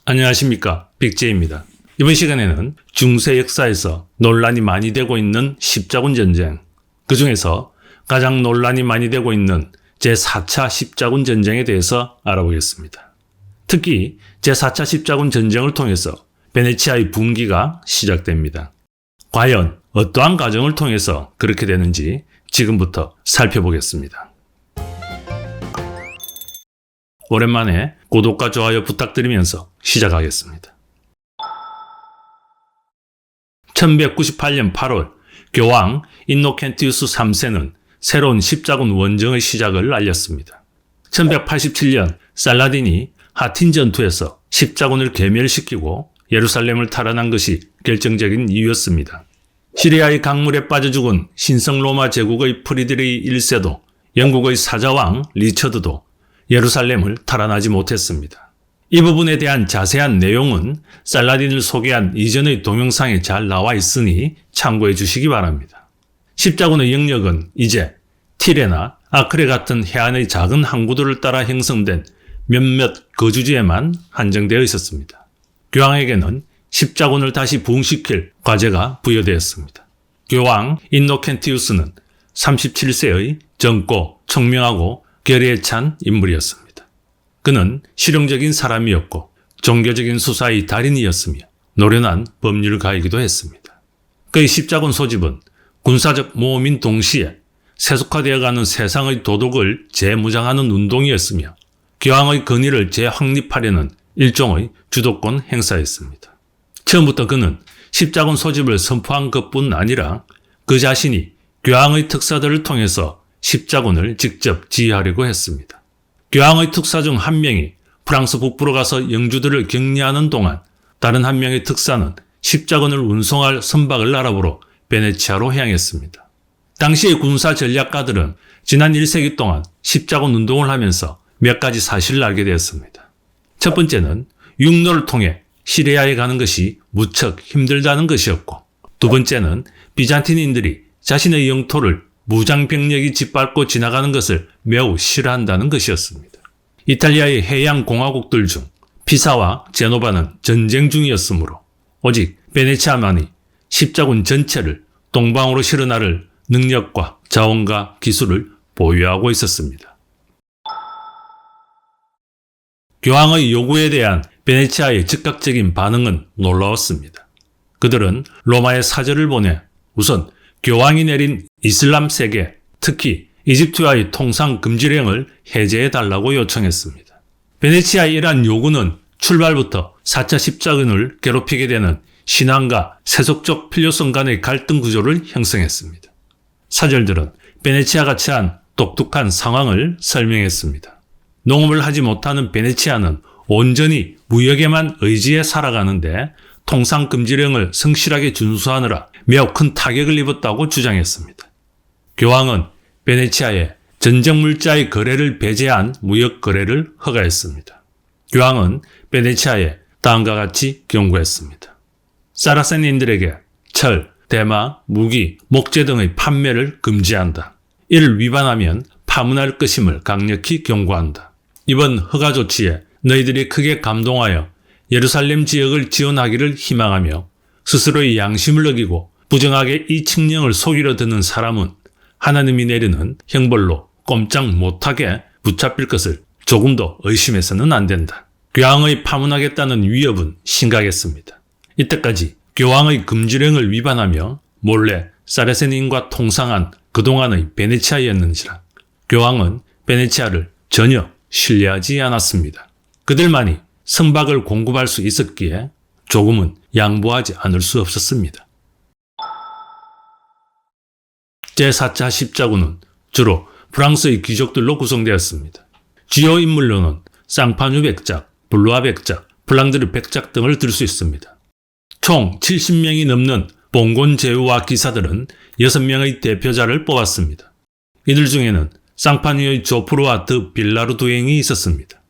안녕하십니까, 빅제이입니다. 이번 시간에는 중세 역사에서 논란이 많이 되고 있는 십자군 전쟁, 그 중에서 가장 논란이 많이 되고 있는 제4차 십자군 전쟁에 대해서 알아보겠습니다. 특히 제4차 십자군 전쟁을 통해서 베네치아의 붕괴가 시작됩니다. 과연 어떠한 과정을 통해서 그렇게 되는지 지금부터 살펴보겠습니다. 오랜만에 구독과 좋아요 부탁드리면서 시작하겠습니다. 1198년 8월 교황 인노켄티우스 3세는 새로운 십자군 원정의 시작을 알렸습니다. 1187년 살라딘이 하틴 전투에서 십자군을 괴멸시키고 예루살렘을 탈환한 것이 결정적인 이유였습니다. 시리아의 강물에 빠져 죽은 신성 로마 제국의 프리드리히 1세도 영국의 사자왕 리처드도 예루살렘을 탈환하지 못했습니다. 이 부분에 대한 자세한 내용은 살라딘을 소개한 이전의 동영상에 잘 나와 있으니 참고해 주시기 바랍니다. 십자군의 영역은 이제 티레나 아크레 같은 해안의 작은 항구들을 따라 형성된 몇몇 거주지에만 한정되어 있었습니다. 교황에게는 십자군을 다시 부흥시킬 과제가 부여되었습니다. 교황 인노켄티우스는 37세의 젊고 청명하고 결의에 찬 인물이었습니다. 그는 실용적인 사람이었고 종교적인 수사의 달인이었으며 노련한 법률가이기도 했습니다. 그의 십자군 소집은 군사적 모험인 동시에 세속화되어가는 세상의 도덕을 재무장하는 운동이었으며 교황의 권위를 재확립하려는 일종의 주도권 행사였습니다. 처음부터 그는 십자군 소집을 선포한 것뿐 아니라 그 자신이 교황의 특사들을 통해서 십자군을 직접 지휘하려고 했습니다. 교황의 특사 중 한 명이 프랑스 북부로 가서 영주들을 격리하는 동안 다른 한 명의 특사는 십자군을 운송할 선박을 알아보러 베네치아로 향했습니다. 당시의 군사 전략가들은 지난 1세기 동안 십자군 운동을 하면서 몇 가지 사실을 알게 되었습니다. 첫 번째는 육로를 통해 시리아에 가는 것이 무척 힘들다는 것이었고, 두 번째는 비잔틴인들이 자신의 영토를 무장병력이 짓밟고 지나가는 것을 매우 싫어한다는 것이었습니다. 이탈리아의 해양 공화국들 중 피사와 제노바는 전쟁 중이었으므로 오직 베네치아만이 십자군 전체를 동방으로 실어나를 능력과 자원과 기술을 보유하고 있었습니다. 교황의 요구에 대한 베네치아의 즉각적인 반응은 놀라웠습니다. 그들은 로마에 사절을 보내 우선 교황이 내린 이슬람 세계, 특히 이집트와의 통상 금지령을 해제해달라고 요청했습니다. 베네치아의 이러한 요구는 출발부터 4차 십자군을 괴롭히게 되는 신앙과 세속적 필요성 간의 갈등 구조를 형성했습니다. 사절들은 베네치아가 처한 독특한 상황을 설명했습니다. 농업을 하지 못하는 베네치아는 온전히 무역에만 의지해 살아가는데 통상 금지령을 성실하게 준수하느라 매우 큰 타격을 입었다고 주장했습니다. 교황은 베네치아에 전쟁 물자의 거래를 배제한 무역 거래를 허가했습니다. 교황은 베네치아에 다음과 같이 경고했습니다. 사라센인들에게 철, 대마, 무기, 목재 등의 판매를 금지한다. 이를 위반하면 파문할 것임을 강력히 경고한다. 이번 허가 조치에 너희들이 크게 감동하여 예루살렘 지역을 지원하기를 희망하며 스스로의 양심을 어기고 부정하게 이 칙령을 속이려 드는 사람은 하나님이 내리는 형벌로 꼼짝 못하게 붙잡힐 것을 조금도 의심해서는 안 된다. 교황의 파문하겠다는 위협은 심각했습니다. 이때까지 교황의 금지령을 위반하며 몰래 사르센인과 통상한 그동안의 베네치아였는지라 교황은 베네치아를 전혀 신뢰하지 않았습니다. 그들만이 선박을 공급할 수 있었기에 조금은 양보하지 않을 수 없었습니다. 제4차 십자군은 주로 프랑스의 귀족들로 구성되었습니다. 주요 인물로는 쌍파뉴 백작, 블루아 백작, 플랑드르 백작 등을 들 수 있습니다. 총 70명이 넘는 봉곤 제후와 기사들은 6명의 대표자를 뽑았습니다. 이들 중에는 쌍파뉴의 조프로와 드 빌라르 두행이 있었습니다.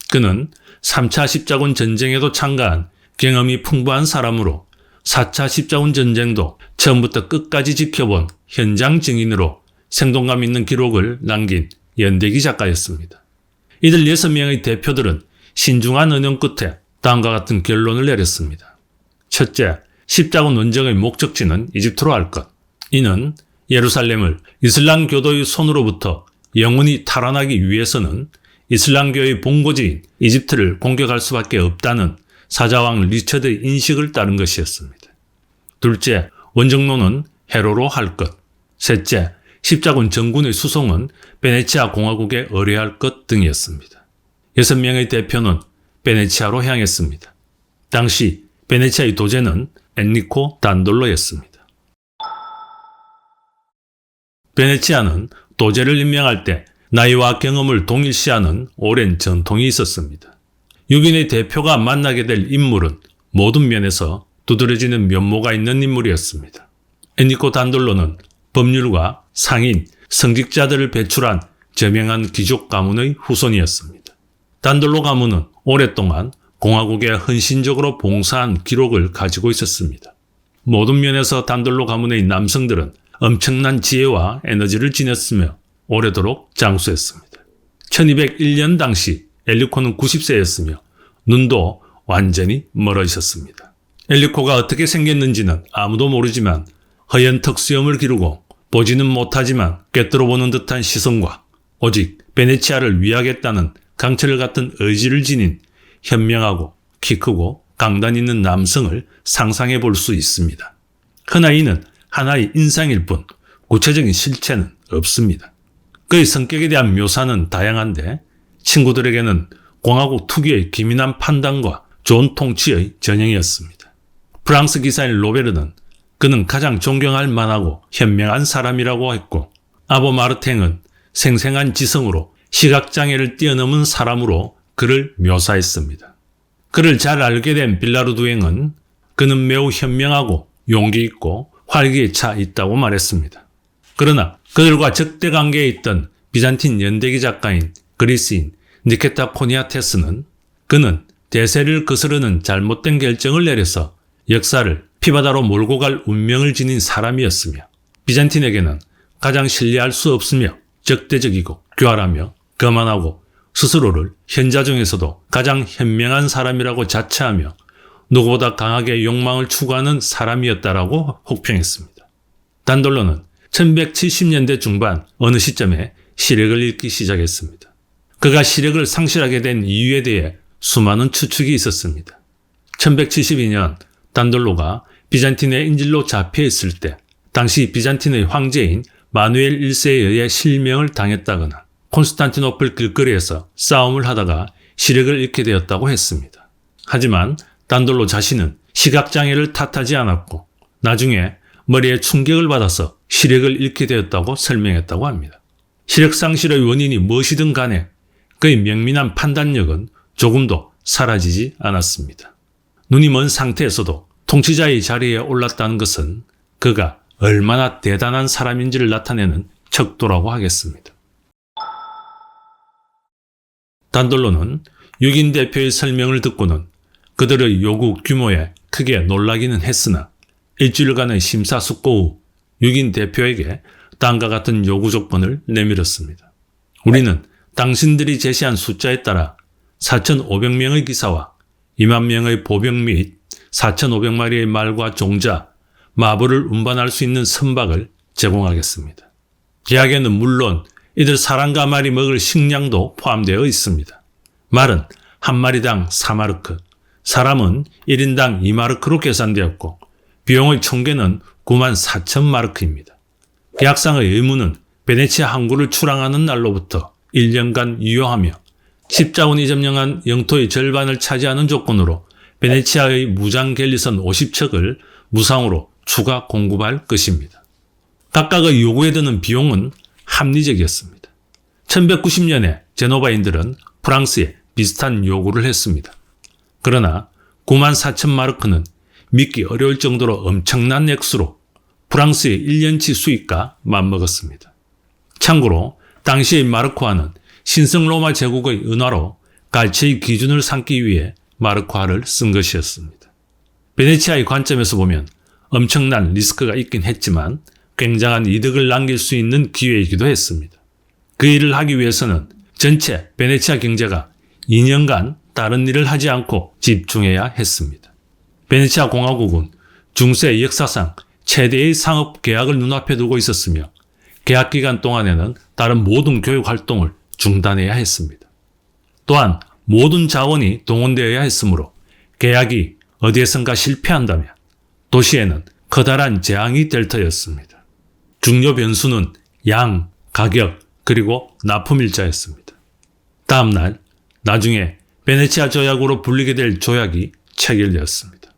그는 3차 십자군 전쟁에도 참가한 경험이 풍부한 사람으로 4차 십자군 전쟁도 처음부터 끝까지 지켜본 현장 증인으로 생동감 있는 기록을 남긴 연대기 작가였습니다. 이들 6명의 대표들은 신중한 언영 끝에 다음과 같은 결론을 내렸습니다. 첫째, 십자군 원정의 목적지는 이집트로 할 것. 이는 예루살렘을 이슬람 교도의 손으로부터 영원히 탈환하기 위해서는 이슬람교의 본고지인 이집트를 공격할 수밖에 없다는 사자왕 리처드의 인식을 따른 것이었습니다. 둘째, 원정로는 해로로 할 것. 셋째, 십자군 전군의 수송은 베네치아 공화국에 의뢰할 것 등이었습니다. 6명의 대표는 베네치아로 향했습니다. 당시 베네치아의 도제는 엔리코 단돌로였습니다. 베네치아는 도제를 임명할 때 나이와 경험을 동일시하는 오랜 전통이 있었습니다. 6인의 대표가 만나게 될 인물은 모든 면에서 두드러지는 면모가 있는 인물이었습니다. 엔리코 단돌로는 법률가, 상인, 성직자들을 배출한 저명한 귀족 가문의 후손이었습니다. 단돌로 가문은 오랫동안 공화국에 헌신적으로 봉사한 기록을 가지고 있었습니다. 모든 면에서 단돌로 가문의 남성들은 엄청난 지혜와 에너지를 지녔으며 오래도록 장수했습니다. 1201년 당시 엘리코는 90세였으며 눈도 완전히 멀어 있었습니다. 엘리코가 어떻게 생겼는지는 아무도 모르지만 허연 턱수염을 기르고 보지는 못하지만 꿰뚫어 보는 듯한 시선과 오직 베네치아를 위하겠다는 강철 같은 의지를 지닌 현명하고 키 크고 강단 있는 남성을 상상해 볼 수 있습니다. 그러나 이는 하나의 인상일 뿐 구체적인 실체는 없습니다. 그의 성격에 대한 묘사는 다양한데 친구들에게는 공화국 특유의 기민한 판단과 좋은 통치의 전형이었습니다. 프랑스 기사인 로베르는 그는 가장 존경할 만하고 현명한 사람이라고 했고 아보 마르탱은 생생한 지성으로 시각장애를 뛰어넘은 사람으로 그를 묘사했습니다. 그를 잘 알게 된 빌라르두eng은 그는 매우 현명하고 용기 있고 활기에 차 있다고 말했습니다. 그러나 그들과 적대 관계에 있던 비잔틴 연대기 작가인 그리스인 니케타 코니아테스는 그는 대세를 거스르는 잘못된 결정을 내려서 역사를 피바다로 몰고 갈 운명을 지닌 사람이었으며 비잔틴에게는 가장 신뢰할 수 없으며 적대적이고 교활하며 거만하고 스스로를 현자 중에서도 가장 현명한 사람이라고 자처하며 누구보다 강하게 욕망을 추구하는 사람이었다라고 혹평했습니다. 단돌로는 1170년대 중반 어느 시점에 시력을 잃기 시작했습니다. 그가 시력을 상실하게 된 이유에 대해 수많은 추측이 있었습니다. 1172년 단돌로가 비잔틴의 인질로 잡혀 있을 때 당시 비잔틴의 황제인 마누엘 1세에 의해 실명을 당했다거나 콘스탄티노플 길거리에서 싸움을 하다가 시력을 잃게 되었다고 했습니다. 하지만 단돌로 자신은 시각장애를 탓하지 않았고 나중에 머리에 충격을 받아서 시력을 잃게 되었다고 설명했다고 합니다. 시력 상실의 원인이 무엇이든 간에 그의 명민한 판단력은 조금도 사라지지 않았습니다. 눈이 먼 상태에서도 통치자의 자리에 올랐다는 것은 그가 얼마나 대단한 사람인지를 나타내는 척도라고 하겠습니다. 단돌로는 6인 대표의 설명을 듣고는 그들의 요구 규모에 크게 놀라기는 했으나 일주일간의 심사숙고 후 6인 대표에게 다음과 같은 요구 조건을 내밀었습니다. 우리는 당신들이 제시한 숫자에 따라 4,500명의 기사와 2만 명의 보병 및 4,500마리의 말과 종자, 마부를 운반할 수 있는 선박을 제공하겠습니다. 계약에는 물론 이들 사람과 말이 먹을 식량도 포함되어 있습니다. 말은 한 마리당 4마르크, 사람은 1인당 2마르크로 계산되었고 비용의 총계는 94,000마르크입니다. 계약상의 의무는 베네치아 항구를 출항하는 날로부터 1년간 유효하며 십자군이 점령한 영토의 절반을 차지하는 조건으로 베네치아의 무장 갤리선 50척을 무상으로 추가 공급할 것입니다. 각각의 요구에 드는 비용은 합리적이었습니다. 1190년에 제노바인들은 프랑스에 비슷한 요구를 했습니다. 그러나 94,000마르크는 믿기 어려울 정도로 엄청난 액수로 프랑스의 1년치 수입과 맞먹었습니다. 참고로 당시의 마르크화는 신성 로마 제국의 은화로 갈치의 기준을 삼기 위해 마르크화를 쓴 것이었습니다. 베네치아의 관점에서 보면 엄청난 리스크가 있긴 했지만 굉장한 이득을 남길 수 있는 기회이기도 했습니다. 그 일을 하기 위해서는 전체 베네치아 경제가 2년간 다른 일을 하지 않고 집중해야 했습니다. 베네치아 공화국은 중세 역사상 최대의 상업 계약을 눈앞에 두고 있었으며 계약 기간 동안에는 다른 모든 교육 활동을 중단해야 했습니다. 또한 모든 자원이 동원되어야 했으므로 계약이 어디에선가 실패한다면 도시에는 커다란 재앙이 될 터였습니다. 중요 변수는 양, 가격, 그리고 납품일자였습니다. 다음 날, 나중에 베네치아 조약으로 불리게 될 조약이 체결되었습니다.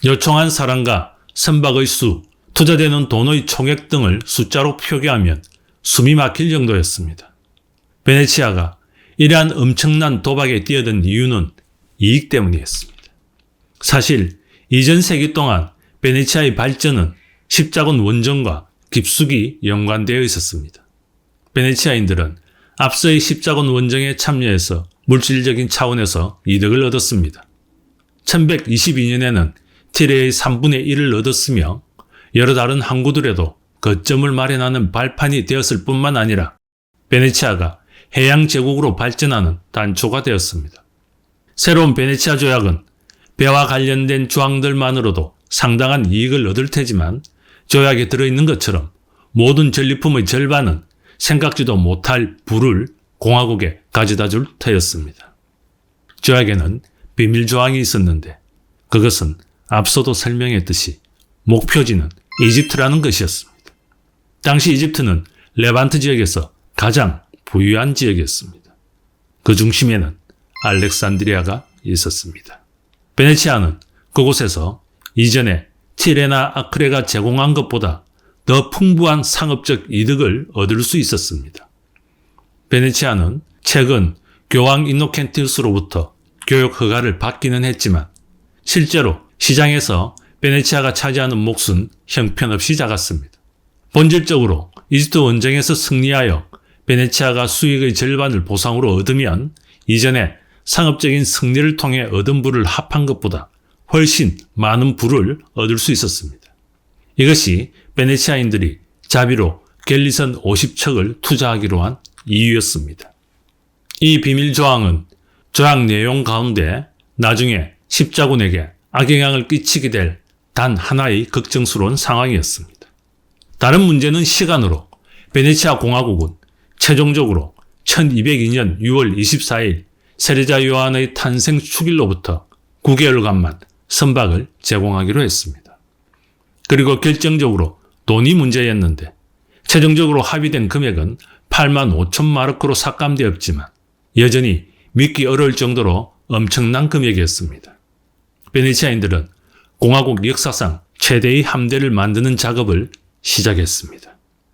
요청한 사람과 선박의 수, 투자되는 돈의 총액 등을 숫자로 표기하면 숨이 막힐 정도였습니다. 베네치아가 이러한 엄청난 도박에 뛰어든 이유는 이익 때문이었습니다. 사실 이전 세기 동안 베네치아의 발전은 십자군 원정과 깊숙이 연관되어 있었습니다. 베네치아인들은 앞서의 십자군 원정에 참여해서 물질적인 차원에서 이득을 얻었습니다. 1122년에는 티레의 3분의 1을 얻었으며 여러 다른 항구들에도 거점을 마련하는 발판이 되었을 뿐만 아니라 베네치아가 해양 제국으로 발전하는 단초가 되었습니다. 새로운 베네치아 조약은 배와 관련된 조항들만으로도 상당한 이익을 얻을 테지만 조약에 들어있는 것처럼 모든 전리품의 절반은 생각지도 못할 부를 공화국에 가져다 줄 터였습니다. 조약에는 비밀 조항이 있었는데 그것은 앞서도 설명했듯이 목표지는 이집트라는 것이었습니다. 당시 이집트는 레반트 지역에서 가장 부유한 지역이었습니다. 그 중심에는 알렉산드리아가 있었습니다. 베네치아는 그곳에서 이전에 티레나 아크레가 제공한 것보다 더 풍부한 상업적 이득을 얻을 수 있었습니다. 베네치아는 최근 교황 인노켄티우스로부터 교육 허가를 받기는 했지만 실제로 시장에서 베네치아가 차지하는 몫은 형편없이 작았습니다. 본질적으로 이집트 원정에서 승리하여 베네치아가 수익의 절반을 보상으로 얻으면 이전에 상업적인 승리를 통해 얻은 부를 합한 것보다 훨씬 많은 부를 얻을 수 있었습니다. 이것이 베네치아인들이 자비로 갤리선 50척을 투자하기로 한 이유였습니다. 이 비밀 조항은 조약 내용 가운데 나중에 십자군에게 악영향을 끼치게 될 단 하나의 걱정스러운 상황이었습니다. 다른 문제는 시간으로 베네치아 공화국은 최종적으로 1202년 6월 24일 세레자 요한의 탄생 축일로부터 9개월간만 선박을 제공하기로 했습니다. 그리고 결정적으로 돈이 문제였는데 최종적으로 합의된 금액은 8만 5천 마르크로 삭감되었지만 여전히 믿기 어려울 정도로 엄청난 금액이었습니다. 베네치아인들은 공화국 역사상 최대의 함대를 만드는 작업을 시작했습니다.